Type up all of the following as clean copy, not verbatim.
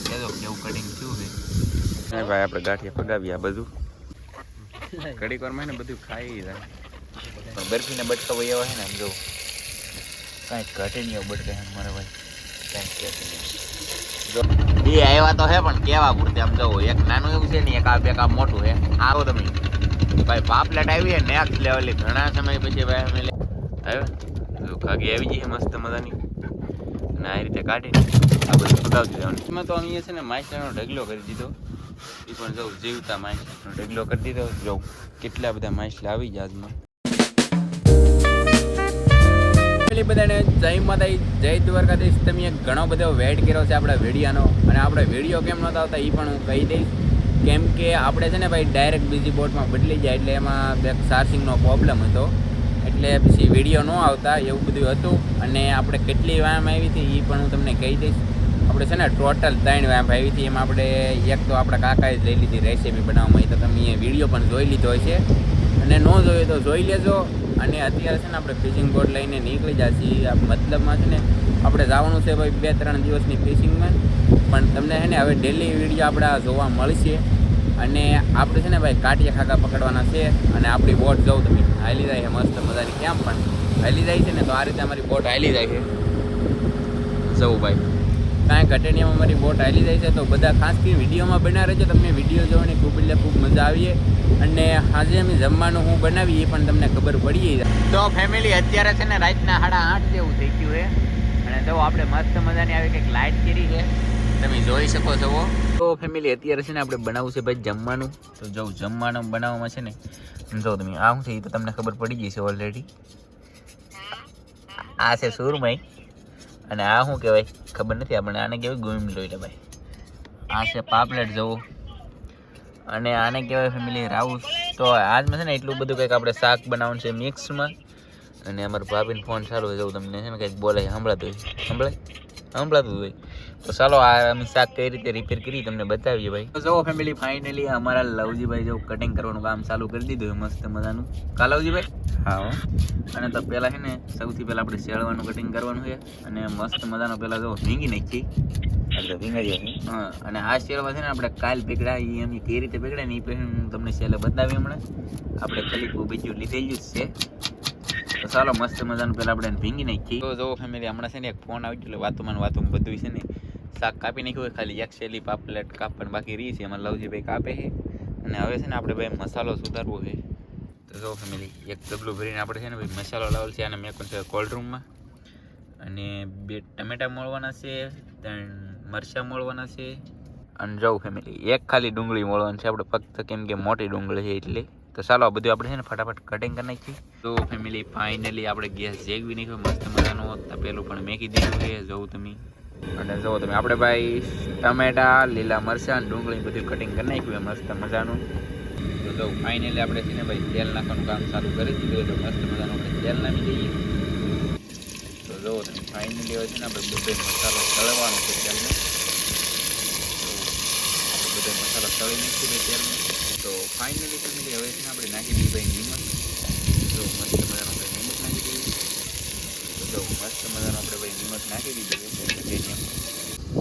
કહેજો કેવું કટિંગ થયું છે ભાઈ. આપણે ગાંઠિયા પગાવ્યા બધું ઘડીક વારમાં ને બધું ખાઈ જાય પણ બરફીને બટકા ભાઈ એવા છે ને આમ જો કાંઈ ઘટે નહીં એવું બટકા એમ મારા ભાઈ કાંઈ ઘટે નહીં. બે આવ્યા તો હે પણ કેવા પૂરતે આમ જવો એક નાનું એવું છે ને એક આ બે કામ મોટું છે. આવો તમે ભાઈ પાપલેટ આવી નેક્સ્ટ લેવલ ઘણા સમય પછી ભાઈ અમે આવ્યા ખાગી આવી જઈએ મસ્ત મજાની અને આ રીતે કાઢીને આ બધું પકાવતું જવાનું. એમાં તો અમે છે ને માછલાનો ઢગલો કરી દીધો એ પણ જવું જીવતા માછલાનો ઢગલો કરી દીધો. જવું કેટલા બધા માછલા આવી ગયા આજમાં. બધાને જય માતા જય દ્વારકાધીશ. તમે ઘણો બધો વેઇટ કર્યો છે આપણા વિડીયોનો અને આપણે વિડીયો કેમ નહોતા આવતા એ પણ હું કહી દઈશ. કેમ કે આપણે છે ને ભાઈ ડાયરેક્ટ બીજી બોટમાં બદલી જાય એટલે એમાં બે ચાર્જિંગનો પ્રોબ્લેમ હતો એટલે પછી વિડીયો ન આવતા એવું બધું હતું. અને આપણે કેટલી વામ આવી હતી એ પણ હું તમને કહી દઈશ. આપણે છે ને ટોટલ 3 વામ આવી હતી. એમાં આપણે એક તો આપણા કાકાએ જ લઈ લીધી રેસીપી બનાવવામાં એ તો તમે વિડીયો પણ જોઈ લીધો હશે અને ન જોયું તો જોઈ લેજો. અને અત્યારે છે ને આપણે ફિશિંગ બોટ લઈને નીકળી જાય છીએ. મતલબમાં છે ને આપણે જવાનું છે ભાઈ 2-3 દિવસની ફિશિંગમાં પણ તમને છે ને હવે ડેલી વિડીયો આપણા જોવા મળશે. અને આપણે છે ને ભાઈ કાટિયા ખાકા પકડવાના છે અને આપણી બોટ જવું તમે હાલી જાય છે મસ્ત મજાની. કેમ પણ હાલી જાય છે ને તો આ રીતે અમારી બોટ હાલી જાય છે જવું ભાઈ કાંઈ ઘટે નહીં. અમારી બોટ હાલી જાય છે તો બધા ખાસ કરીને વિડીયોમાં બના રહેજો. તમને વિડીયો જોવાની ખૂબ એટલે ખૂબ મજા આવીએ. અને આજે અમે જમવાનું હું બનાવી એ પણ તમને ખબર પડી જાય. તો ફેમિલી અત્યારે છે ને રાતના 8:30 જેવું થઈ ગયું છે અને જો આપણે મસ્ત મજાની આવી કંઈક લાઇટ કરી છે તમે જોઈ શકો છો. તો ફેમિલી અત્યારે છે ને આપણે બનાવવું છે ભાઈ જમવાનું. તો જો જમવાનું બનાવવામાં છે ને જો તમે આ શું છે એ તો તમને ખબર પડી ગઈ છે ઓલરેડી. આ છે સુરમઈ અને આ શું કહેવાય ખબર નથી આપણને. આને કહેવાય ગુમ લોઈ ભાઈ. આ છે પાપલેટ જવું અને આને કહેવાય ફેમિલી રાઉસ. તો આજમાં છે ને એટલું બધું કંઈક આપણે શાક બનાવવાનું છે મિક્સમાં. અને અમારા ભાભીને ફોન ચાલુ હોય જવું તમને છે ને કંઈક બોલે સંભળાતું હોય સંભળાતું હોય. તો ચાલો આ અમે શાક કઈ રીતે રિપેર કરી તમને બતાવીએ ભાઈ. તો જુઓ ફેમિલી ફાઇનલી અમારા લવજીભાઈ જો કટિંગ કરવાનું કામ ચાલુ કરી દીધું મસ્ત મજાનું. કા લવજીભાઈ? હા. અને તો પહેલાં છે ને સૌથી પહેલાં આપણે શેળવાનું કટિંગ કરવાનું છે અને મસ્ત મજાનો પહેલાં જો ભીંગી નાખી એટલે ભીંગાડીએ. હા અને આ શેળવા છે ને આપણે કાલ પકડા એ એમ કઈ રીતે પકડાય ને એ પછી હું તમને છેલ્લે બતાવી હમણાં. આપણે ખલીફું બીજું લીધેલું જ છે. તો ચાલો મસ્ત મજાનું પહેલાં આપણે ભીંગી નાખીએ. તો જો ફેમિલી હમણાં છે ને એક ફોન આવી ગયો એટલે વાતોમાં બધું છે ને શાક કાપી નાખ્યું હોય ખાલી એક શેલી પાપલેટ કાપવાની બાકી રહી છે. એમાં લવજીભાઈ કાપે છે અને હવે છે ને આપણે ભાઈ મસાલો સુધારવો છે. તો જો ફેમિલી એક ડબલું ભરીને આપણે છે ને ભાઈ મસાલો લાવેલ છે અને મેં પણ છે કોલ્ડ રૂમમાં. અને 2 ટમેટા મોળવાના છે, 3 મરચાં મોળવાના છે અને જો ફેમિલી એક ખાલી ડુંગળી મોળવાની છે આપણે ફક્ત કેમ કે મોટી ડુંગળી છે એટલે. તો ચાલો આ બધું આપણે છે ને ફટાફટ કટિંગ કરી નાખીએ. તો ફેમિલી ફાઇનલી આપણે ગેસ જેગવી નાખ્યો મસ્ત મજાનો. પેલું પણ મેકી દીધું છે જોવું તમે. અને જુઓ તમે આપણે ભાઈ ટમેટા લીલા મરચાં ડુંગળી બધું કટિંગ કરી નાખ્યું મસ્ત મજાનું. તો જો ફાઇનલી આપણે છે ને ભાઈ તેલ નાખવાનું કામ ચાલુ કરી દીધું એટલે મસ્ત મજાનું આપણે તેલ નાખી દઈએ. તો જુઓ તમે ફાઇનલી હવે છે ને આપણે બધો મસાલો તળવાનો છે તેલને. તો આપણે બધો મસાલો તળી નાખીએ તેલને. તો ફાઇનલી ફેમિલી હવે છે ને આપણે નાખી દઈએ ભાઈ નિમક. જો મસ્ત મજાનું આપણે નિમક નાખી દઈએ. તો મસ્ત મજાનું આપણે ભાઈ નિમક નાખી દીધું છે.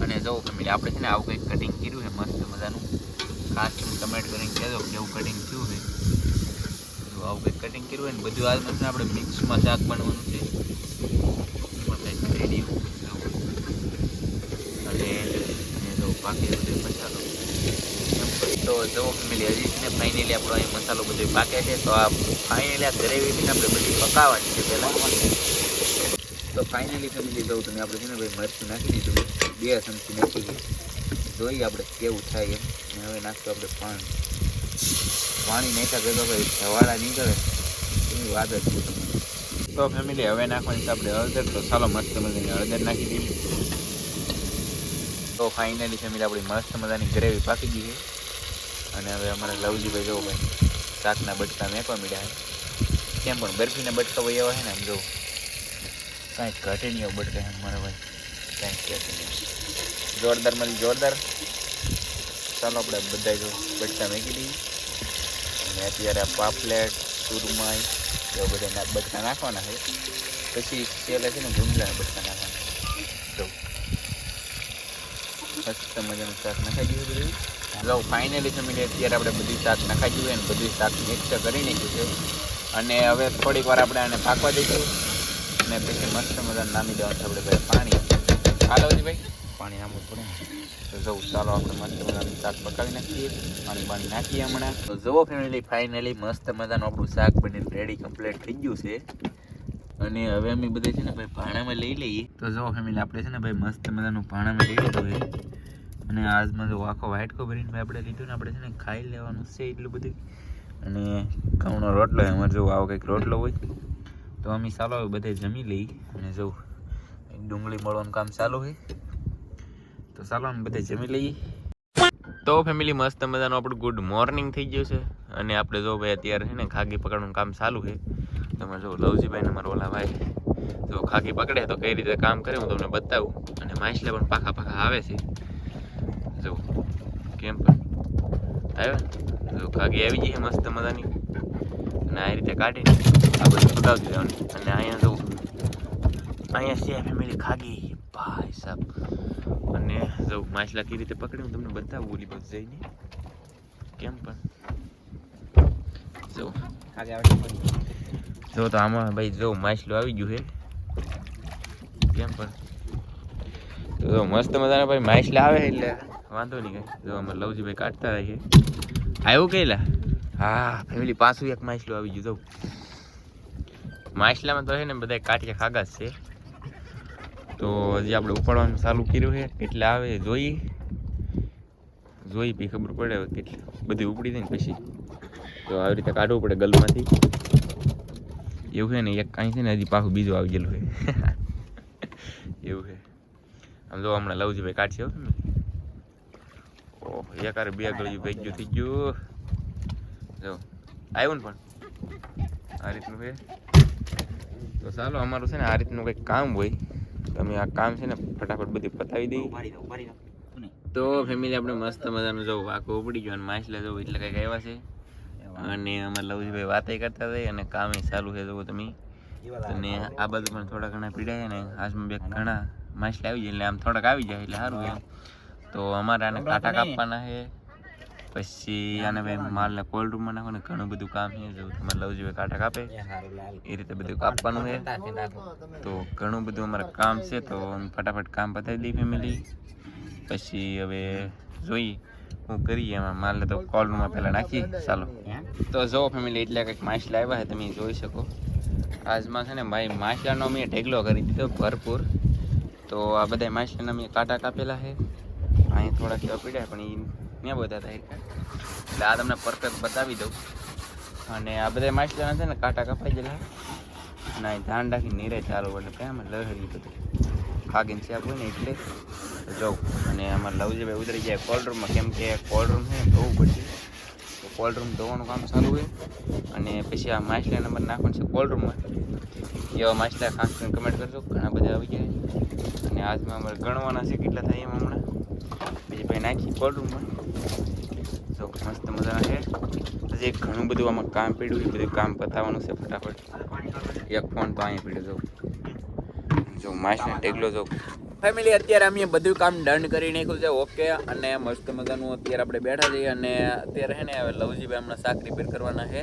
અને જો ફેમિલી આપણે છે ને આવું કંઈક કટિંગ કર્યું છે મસ્ત મજાનું. ખાસ તમે કમેન્ટ કરીને કહેજો કેવું કટિંગ થયું છે. જો આવું કંઈક કટિંગ કર્યું હોય ને બધું આ મસ્ત આપણે મિક્સમાં શાક બનવાનું છે. એમાં કંઈક રેડી અને જો બાકી બધું મસાલો. તો જો ફેમિલી હજી છે ને ફાઇનલી આપણો અહીં મસાલો બધો પાકે છે. તો આ ફાઇનલી આ ગ્રેવીને આપણે બધી પકાવવાની છે પહેલાં. તો ફાઇનલી ફેમિલી જવું તમે આપણે છે ને ભાઈ મરચું નાખી દીધું 2 ચમચી નાખી જોઈએ આપણે કેવું થાય એમ. અને હવે નાખશું આપણે પાણી નાખ્યા ભેગા ભાઈ ધવાડા નીકળે એની વાત જ છે. તો ફેમિલી હવે નાખવાની છે આપણે હળદર. તો ચાલો મસ્ત મજાની હળદર નાખી દઈએ. તો ફાઇનલી ફેમિલી આપણી મસ્ત મજાની ગ્રેવી પાકી ગઈ છે. અને હવે અમારા લવજીભાઈ જવું ભાઈ શાકના બટકા મેકવા મળ્યા છે. કેમ પણ બરફીના બટકા ભાઈ એવા છે ને આમ જો કાંઈ ઘટે નહીં એવું બટકા એમ મારા ભાઈ કાંઈ ઘટે નહીં. જોરદાર મળી જોરદાર. ચાલો આપણે બધા જો બટકા મેકી દઈએ. અને અત્યારે આ પાપલેટ સુરમાઈ એવા બધા બટકા નાખવાના છે. પછી છેલ્લે છે ને ભૂંગળાના બટકા નાખવાના. જો મસ્ત મજાનું શાક નખાઈ ગયું બધું. જો ફાઇનલી ફેમિલી અત્યારે આપણે બધું શાક નખાઈ ગયું અને બધું શાક મિક્સ કરી નાખ્યું છે. અને હવે થોડીક વાર આપણે આને પાકવા દઈશું અને પછી મસ્ત મજાનું નામી દેવાનું છે આપણે ભાઈ પાણી. હાલો ભાઈ પાણી નામવું પડે. તો જવું ચાલો આપણે મસ્ત મજાનું શાક પકાવી નાખીએ, પાણી નાખીએ હમણાં. તો જુઓ ફેમિલી ફાઇનલી મસ્ત મજાનું આપણું શાક બનીને રેડી કમ્પ્લીટ થઈ ગયું છે. અને હવે અમે બધે છે ને ભાઈ ભાણામાં લઈ લઈએ. તો જુઓ ફેમિલી આપણે છે ને ભાઈ મસ્ત મજાનું ભાણામાં લઈ લીધું છે. અને આજમાં જો આખો વાઇટકો ભરીને ભાઈ આપણે લીધું ને આપણે છે ને ખાઈ લેવાનું છે એટલું બધું. અને ઘઉંનો રોટલો હોય અમારે જો આવો કંઈક રોટલો હોય તો અમે ચાલો બધે જમી લઈ. અને જો ડુંગળી મળવાનું કામ ચાલુ હોય તો ચાલો અમે બધે જમી લઈએ. તો ફેમિલી મસ્ત મજાનું આપણું ગુડ મોર્નિંગ થઈ ગયું છે. અને આપણે જો ભાઈ અત્યારે છે ને ખાગી પકડવાનું કામ ચાલુ છે. તમે જો લવજીભાઈ ને મારા ઓલા ભાઈ જો ખાગી પકડે તો કઈ રીતે કામ કરે હું તમને બતાવું. અને માછલા પણ પાખા પાખા આવે છે જો કેમ પણ આવ્યા જો ખાગી આવી ગઈ છે મસ્ત મજાની. અને આ રીતે કાઢીને આ બધું છૂટાવતી જવાનું. અને અહીંયા જો અહીંયા છે ફેમિલી ખાગી ભાઈ સાહેબ. અને જો માછલા કઈ રીતે પકડે હું તમને બતાવું ઓલી બાજુ જઈને કેમ પણ જો જો તો આમાં ભાઈ જો માછલું આવી ગયું છે કેમ પણ. તો જો મસ્ત મજાના ભાઈ માછલા આવે એટલે વાંધો નહીં કઈ. જો અમારે લવજીભાઈ કાઢતા રહીએ. આવ્યું કઈલા હા ફેમિલી પાછું એક માછલું આવી ગયું. જો માછલામાં તો છે ને બધા કાઢીએ ખાગા જ છે. તો હજી આપણે ઉપાડવાનું ચાલુ કર્યું છે. કેટલા આવે જોઈ પછી ખબર પડે કેટલી બધી ઉપડી જાય ને પછી તો આવી રીતે કાઢવું પડે ગલમાંથી એવું છે ને. એક કાંઈ છે ને હજી પાછું બીજું આવી ગયેલું છે એવું છે. આમ જો હમણાં લવજીભાઈ કાઢશે હો ને. ઓહ એક આરે બે ગળ્યું ભેગ્યું થઈ ગયું. જો આવ્યું ને પણ આ રીતનું છે. તો ચાલો અમારું છે ને આ રીતનું કંઈક કામ હોય તમે આ કામ છે ને ફટાફટ બધી પતાવી દઈએ. તો ફેમિલી આપણે મસ્ત મજાનું જો વાકો ઉપડી ગયો અને માછલા જો એટલે કંઈક આવ્યા છે. અને અમારે લવજીભાઈ વાતે કરતા હતા અને કામે ચાલુ છે જુઓ તમે. અને આ બધું પણ થોડા ઘણા પીડાય ને આજમાં બે ઘણા માછલા આવી જાય એટલે આમ થોડાક આવી જાય એટલે સારું એમ. તો અમારે આને કાંટા કાપવાના છે પછી આને ભાઈ માલને કોલ્ડ રૂમમાં નાખવાનું ઘણું બધું કામ છે. જો તમારે લવજીભાઈ કાંટા કાપે એ રીતે બધું કાપવાનું છે. તો ઘણું બધું અમારે કામ છે તો ફટાફટ કામ પતાવી દઈએ ફેમિલી. પછી હવે જોઈએ હું કરીએ એમાં માલને તો કોલ્ડ રૂમમાં પહેલાં નાખીએ ચાલો. તો જો ફેમિલી એટલે કંઈક માછલા આવ્યા છે તમે જોઈ શકો. આજમાં છે ને ભાઈ માછલાનો મેં ઢેગલો કરી દીધો ભરપૂર. તો આ બધા માછલાના મેં કાંટા કાપેલા છે. અહીંયા થોડાક એવા પીડ્યા પણ એ મેં બધા હતા એટલે આ તમને પરફેક્ટ બતાવી દઉં. અને આ બધા માછલાના છે ને કાંટા કપાઈ ગયેલા અને અહીં ધ્યાન રાખીને નીરે ચાલુ એટલે કેમ લહેરી બધું ખાગીને છે હોય ને એટલે જવું. અને આમાં લવજીભાઈ ઉતરી જાય કોલ્ડ રૂમમાં કેમ કે કોલ્ડ રૂમ છે ને ધોવું પડશે. તો કોલ્ડ રૂમ ધોવાનું કામ ચાલુ હોય. અને પછી આ માછલા નંબર નાખવાનું છે કોલ્ડ રૂમમાં. એવા માછલા ખાસ કરીને કમેન્ટ કરજો ઘણા બધા આવી જાય. અને આજમાં અમારે ગણવાના છે કેટલા થાય એમ હમણાં પછી ભાઈ નાખી કોલ્ડ રૂમમાં. જો મસ્ત મજાના છે. હજી ઘણું બધું આમાં કામ પડ્યું એ બધું કામ પતાવવાનું છે ફટાફટ. એક ફોન તો અહીંયા પડ્યો જો માછને ટેગલો જો ફેમિલી. અત્યારે અમે બધું કામ ડન કરી નાખ્યું છે ઓકે. અને મસ્ત મજાનું અત્યારે આપણે બેઠા છીએ. અને અત્યારે છે ને હવે લવજીભાઈ હમણાં શાક રિપેર કરવાના છે.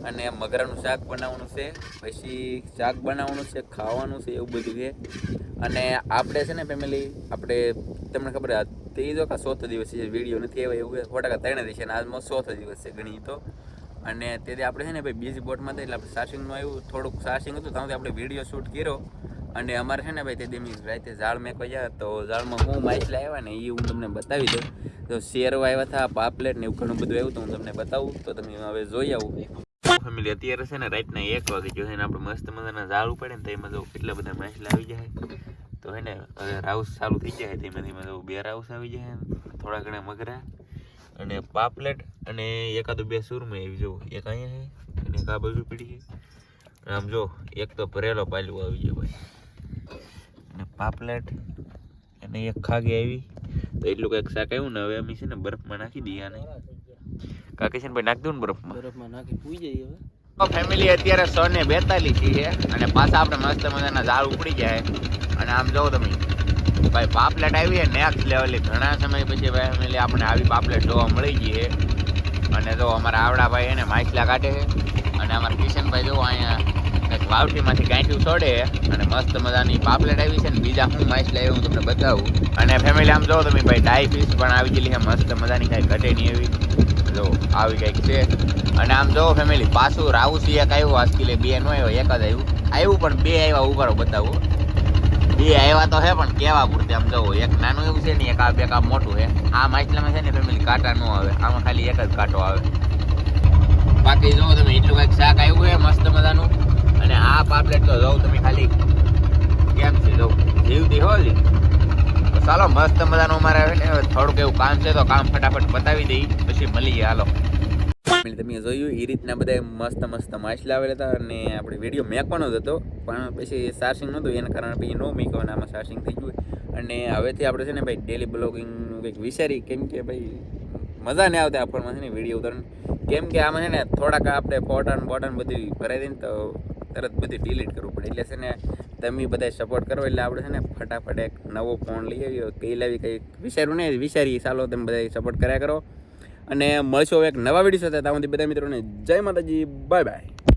અને મગરાનું શાક બનાવવાનું છે પછી શાક બનાવવાનું છે ખાવાનું છે એવું બધું છે. અને આપણે છે ને ફેમિલી આપણે તમને ખબર ત્રીજો કે ચોથો દિવસ છે વિડીયો નથી આવ્યો એવું 100% 3 દિવસ છે. અને આજમાં ચોથો દિવસ છે ગણી તો. અને તેથી આપણે છે ને ભાઈ બીજી બોટમાં હતા એટલે આપણે સાર્સિંગનું આવ્યું થોડુંક સાર્સિંગ હતું ત્યાંથી આપણે વિડીયો શૂટ કર્યો. અને અમારે છે ને ભાઈ તે દેમી રાતે ઝાડ મેકવા ગયા તો ઝાડમાં હું માછલા આવ્યા ને એ હું તમને બતાવી દઉં. તો શેરો આવ્યા હતા પાપલેટ ને એવું ઘણું બધું આવ્યું તો હું તમને બતાવું. તો તમે હવે જોઈ આવું ફેમિલી. અત્યારે છે ને રાતના 1 વાગે જો છે ને આપણે મસ્ત મજાના ઝાડ ઉપાડે ને તો એમાં જો કેટલા બધા માછલા આવી જાય. તો હે ને હવે રાઉસ ચાલુ થઈ જાય તેમાં જો 2 રાઉસ આવી જાય થોડા ઘણા મગરા અને પાપલેટ અને એકાદો 2 સુરમઈ આવી જો. એક અહીંયા છે અને એક આ બાજુ પડી છે. આમ જો એક તો ભરેલો પાલું આવી ગયો ભાઈ અને પાપલેટ અને એક ખાગી આવી. તો એટલું કંઈક શાક આવ્યું ને હવે અમે છે ને બરફમાં નાખી દઈએ આને. કાકી છે ને ભાઈ નાખી દઉં ને બરફમાં નાખી પૂઈ જઈએ હવે. ફેમિલી અત્યારે 142 છે અને પાછા આપણે મસ્ત મજાના ઝાડ ઉપડી જાય. અને આમ જો તમે ભાઈ પાપલેટ આવી છે નેક્સ્ટ લેવલની. ઘણા સમય પછી ભાઈ ફેમિલી આપણે આવી પાપલેટ જોવા મળી ગઈ છે. અને જો અમારા આવડા ભાઈ એને માછલા કાઢે છે અને અમારા કિશનભાઈ જો અહીંયા એક વાવટીમાંથી ગાંઠિયું છોડે અને મસ્ત મજાની પાપલેટ આવી છે ને બીજા હું માછલા એવું તમને બતાવું. અને ફેમિલી આમ જો તમે ભાઈ ડાઈ ફિશ પણ આવી ગયેલી છે મસ્ત મજાની, કાંઈ ઘટે નહીં એવી. જો આવી કંઈક છે. અને આમ જો ફેમિલી પાછું રાઉસી એક આવ્યું આજકીલે, બે ન આવ્યો એક જ આવ્યું પણ બે આવ્યા ઉભારો બતાવું. બે આવ્યા તો હે પણ કેવા પૂરતી. આમ જવો એક નાનું એવું છે ને એક આ બે કામ મોટું છે. આ માછલામાં છે ને ફેમિલી કાંટા ન આવે, આમાં ખાલી એક જ કાંટો આવે. બાકી જો તમે એટલું કંઈક શાક આવ્યું છે મસ્ત મજાનું. અને આ પાપલેટ તો જોઉં તમે ખાલી કેમ છે જો જીવતી હોલી. તો ચાલો મસ્ત મજાનું અમારે થોડુંક એવું કામ છે તો કામ ફટાફટ પતાવી દઈ પછી મળીએ. હાલો તમે જોયું એ રીતના બધા મસ્ત માછલા આવેલા હતા. અને આપણે વિડીયો મેકવાનો જ હતો પણ પછી ચાર્જિંગ નહોતું એના કારણે પછી ન મેક્યો અને આમાં ચાર્જિંગ થઈ ગયું. અને હવેથી આપણે છે ને ભાઈ ડેલી બ્લોગિંગનું કંઈક વિચારી, કેમ કે ભાઈ મજા નહીં આવતી આપણમાં છે ને વિડીયો ઉતારવાની. કેમ કે આમાં છે ને થોડાક આપણે બોટન બધી ભરાઈ દઈને તો તરત બધી ડિલીટ કરવું પડે. એટલે છે ને તમે બધા સપોર્ટ કરો એટલે આપણે છે ને ફટાફટ એક નવો ફોન લઈ આવ્યો. કઈ લાવી કંઈક વિચાર્યું નહીં, વિચારીએ. ચાલો તમે બધા સપોર્ટ કર્યા કરો. અને મળશો એક નવા વિડીયો સાથે. ત્યાં સુધી બધા મિત્રોને જય માતાજી, બાય બાય.